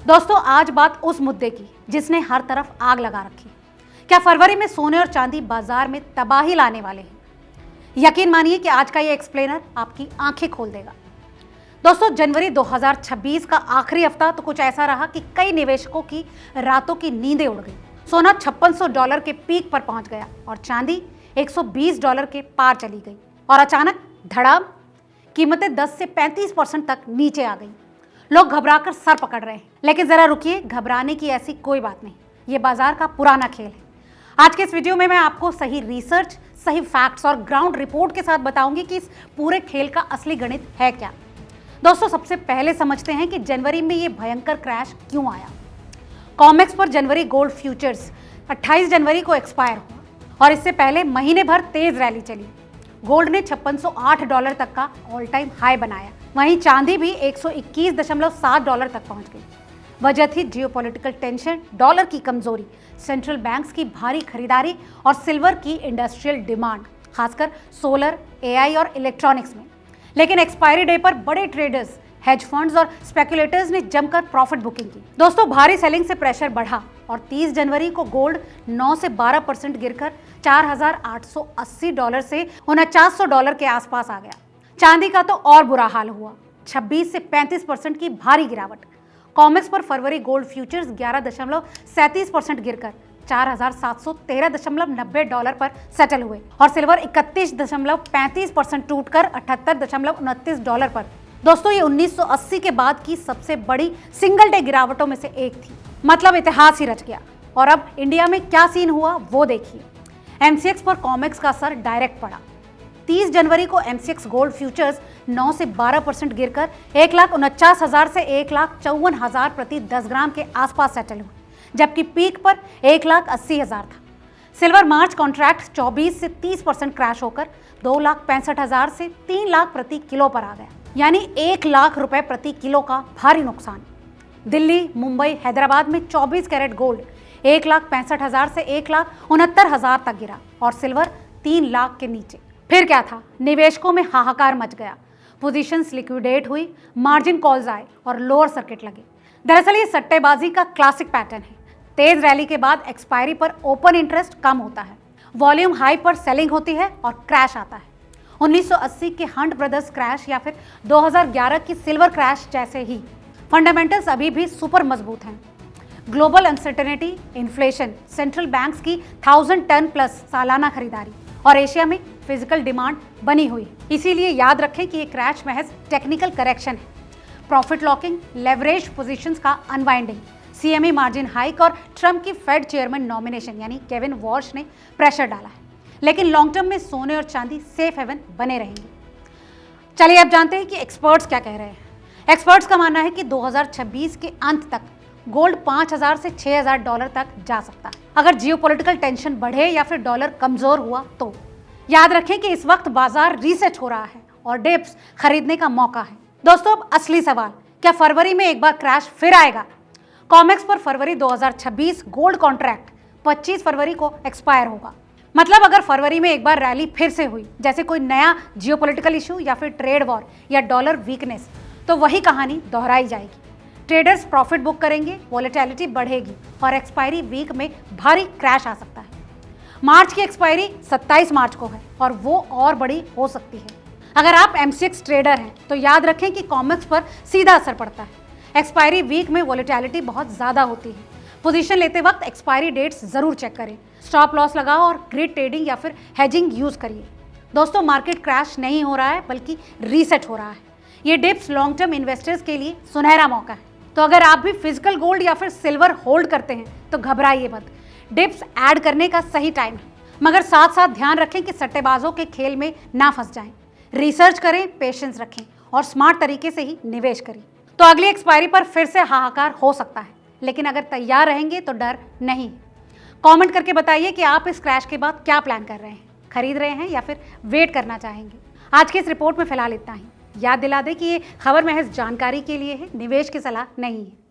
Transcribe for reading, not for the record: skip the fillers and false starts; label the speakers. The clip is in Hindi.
Speaker 1: दोस्तों आज बात उस मुद्दे की जिसने हर तरफ आग लगा रखी। क्या फरवरी में सोने और चांदी बाजार में तबाही लाने वाले हैं? यकीन मानिए कि आज का ये एक्सप्लेनर आपकी आंखें खोल देगा। दोस्तों जनवरी 2026 का आखिरी हफ्ता तो कुछ ऐसा रहा कि कई निवेशकों की रातों की नींदें उड़ गई। सोना $5600 के पीक पर पहुंच गया और चांदी $120 के पार चली गई और अचानक धड़ाम कीमतें 10 से 35% तक नीचे आ गई। लोग घबराकर सर पकड़ रहे हैं, लेकिन जरा रुकिए, घबराने की ऐसी कोई बात नहीं। ये बाजार का पुराना खेल है। आज के इस वीडियो में मैं आपको सही रिसर्च, सही फैक्ट्स और ग्राउंड रिपोर्ट के साथ बताऊंगी कि इस पूरे खेल का असली गणित है क्या। दोस्तों सबसे पहले समझते हैं कि जनवरी में ये भयंकर क्रैश क्यों आया। कॉमेक्स पर जनवरी गोल्ड फ्यूचर्स 28 जनवरी को एक्सपायर हुआ और इससे पहले महीने भर तेज रैली चली। गोल्ड ने $5608 तक का ऑल टाइम हाई बनाया। वहीं चांदी भी $121.7 तक पहुंच गई। वजह थी जियोपॉलिटिकल टेंशन, डॉलर की कमजोरी, सेंट्रल बैंक्स की भारी खरीदारी और सिल्वर की इंडस्ट्रियल डिमांड, खासकर सोलर, एआई और इलेक्ट्रॉनिक्स में। लेकिन एक्सपायरी डे पर बड़े ट्रेडर्स, हेज फंड्स और स्पेकुलेटर्स ने जमकर प्रॉफिट बुकिंग की। दोस्तों भारी सेलिंग से प्रेशर बढ़ा और 30 जनवरी को गोल्ड 9 से 12% गिरकर $4880 से $4900 के आसपास आ गया। चांदी का तो और बुरा हाल हुआ, 26 से 35% की भारी गिरावट। कॉमेक्स पर फरवरी गोल्ड फ्यूचर्स 11.37% गिरकर $4713.90 पर सेटल हुए और सिल्वर 31.35% टूटकर $78.29 पर। दोस्तों ये 1980 के बाद की सबसे बड़ी सिंगल डे गिरावटों में से एक थी। मतलब इतिहास ही रच गया। और अब इंडिया में क्या सीन हुआ वो देखिए। एमसीएक्स पर कॉमेक्स का असर डायरेक्ट पड़ा। 30 जनवरी को एमसीएक्स गोल्ड फ्यूचर्स 9 से 12% गिरकर 1,49,000 से 1,54,000 प्रति 10 ग्राम के आसपास सेटल हुए, जबकि पीक पर 1,80,000 था। सिल्वर मार्च कॉन्ट्रैक्ट 24 से 30% क्रैश होकर 2,65,000 से 3 लाख प्रति किलो पर आ गया, यानी 1 लाख रुपए प्रति किलो का भारी नुकसान। दिल्ली, मुंबई, हैदराबाद में 24 कैरेट गोल्ड 1,65,000 से 1,69,000 तक गिरा और सिल्वर 3 लाख के नीचे। फिर क्या था, निवेशकों में हाहाकार मच गया। पोजीशंस लिक्विडेट हुई, मार्जिन कॉल्स आए और लोअर सर्किट लगे। दरअसल ये सट्टेबाजी का क्लासिक पैटर्न है। तेज रैली के बाद एक्सपायरी पर ओपन इंटरेस्ट कम होता है, वॉल्यूम हाई पर सेलिंग होती है और क्रैश आता है। 1980 के हंट ब्रदर्स क्रैश या फिर 2011 की सिल्वर क्रैश जैसे ही फंडामेंटल्स अभी भी सुपर मजबूत हैं। Global uncertainty, inflation, central banks की 1000 टन प्लस सालाना खरीदारी और एशिया में फिजिकल डिमांड बनी हुई। इसीलिए याद रखें कि ये क्रैश महज टेक्निकल करेक्शन है। प्रॉफिट लॉकिंग, लेवरेज पोजीशंस का अनवाइंडिंग, सीएमए मार्जिन हाइक और ट्रम्प की फेड चेयरमैन नॉमिनेशन यानी केविन वॉल्श ने प्रेशर डाला है। लेकिन लॉन्ग टर्म में सोने और चांदी सेफ हेवन बने रहेंगे। चलिए अब जानते हैं कि एक्सपर्ट्स क्या कह रहे हैं। एक्सपर्ट्स का मानना है कि 2026 के अंत तक गोल्ड $5000 से $6000 तक जा सकता है, अगर जियोपॉलिटिकल टेंशन बढ़े या फिर डॉलर कमजोर हुआ तो। याद रखें कि इस वक्त बाजार रीसेट हो रहा है और डिप्स खरीदने का मौका है। दोस्तों अब असली सवाल, क्या फरवरी में एक बार क्रैश फिर आएगा? कॉमेक्स पर फरवरी 2026 गोल्ड कॉन्ट्रैक्ट 25 फरवरी को एक्सपायर होगा। मतलब अगर फरवरी में एक बार रैली फिर से हुई, जैसे कोई नया जियोपॉलिटिकल इशू या फिर ट्रेड वॉर या डॉलर वीकनेस, तो वही कहानी दोहराई जाएगी। ट्रेडर्स प्रॉफिट बुक करेंगे, वॉलेटिलिटी बढ़ेगी और एक्सपायरी वीक में भारी क्रैश आ सकता है। मार्च की एक्सपायरी 27 मार्च को है और वो और बड़ी हो सकती है। अगर आप एमसीएक्स ट्रेडर हैं तो याद रखें कि कॉमेक्स पर सीधा असर पड़ता है। एक्सपायरी वीक में वॉलेटिलिटी बहुत ज़्यादा होती है। पोजीशन लेते वक्त एक्सपायरी डेट्स ज़रूर चेक करें, स्टॉप लॉस लगाओ और ग्रिड ट्रेडिंग या फिर हेजिंग यूज़ करिए। दोस्तों मार्केट क्रैश नहीं हो रहा है बल्कि रीसेट हो रहा है। ये डिप्स लॉन्ग टर्म इन्वेस्टर्स के लिए सुनहरा मौका है। तो अगर आप भी फिजिकल गोल्ड या फिर सिल्वर होल्ड करते हैं तो घबराइए मत, डिप्स ऐड करने का सही टाइम है। मगर साथ साथ ध्यान रखें कि सट्टेबाजों के खेल में ना फंस जाएं। रिसर्च करें, पेशेंस रखें और स्मार्ट तरीके से ही निवेश करें। तो अगली एक्सपायरी पर फिर से हाहाकार हो सकता है, लेकिन अगर तैयार रहेंगे तो डर नहीं। कमेंट करके बताइए कि आप इस क्रैश के बाद क्या प्लान कर रहे हैं, खरीद रहे हैं या फिर वेट करना चाहेंगे। आज की इस रिपोर्ट में फिलहाल इतना ही। याद दिला दें कि ये खबर महज जानकारी के लिए है, निवेश की सलाह नहीं है।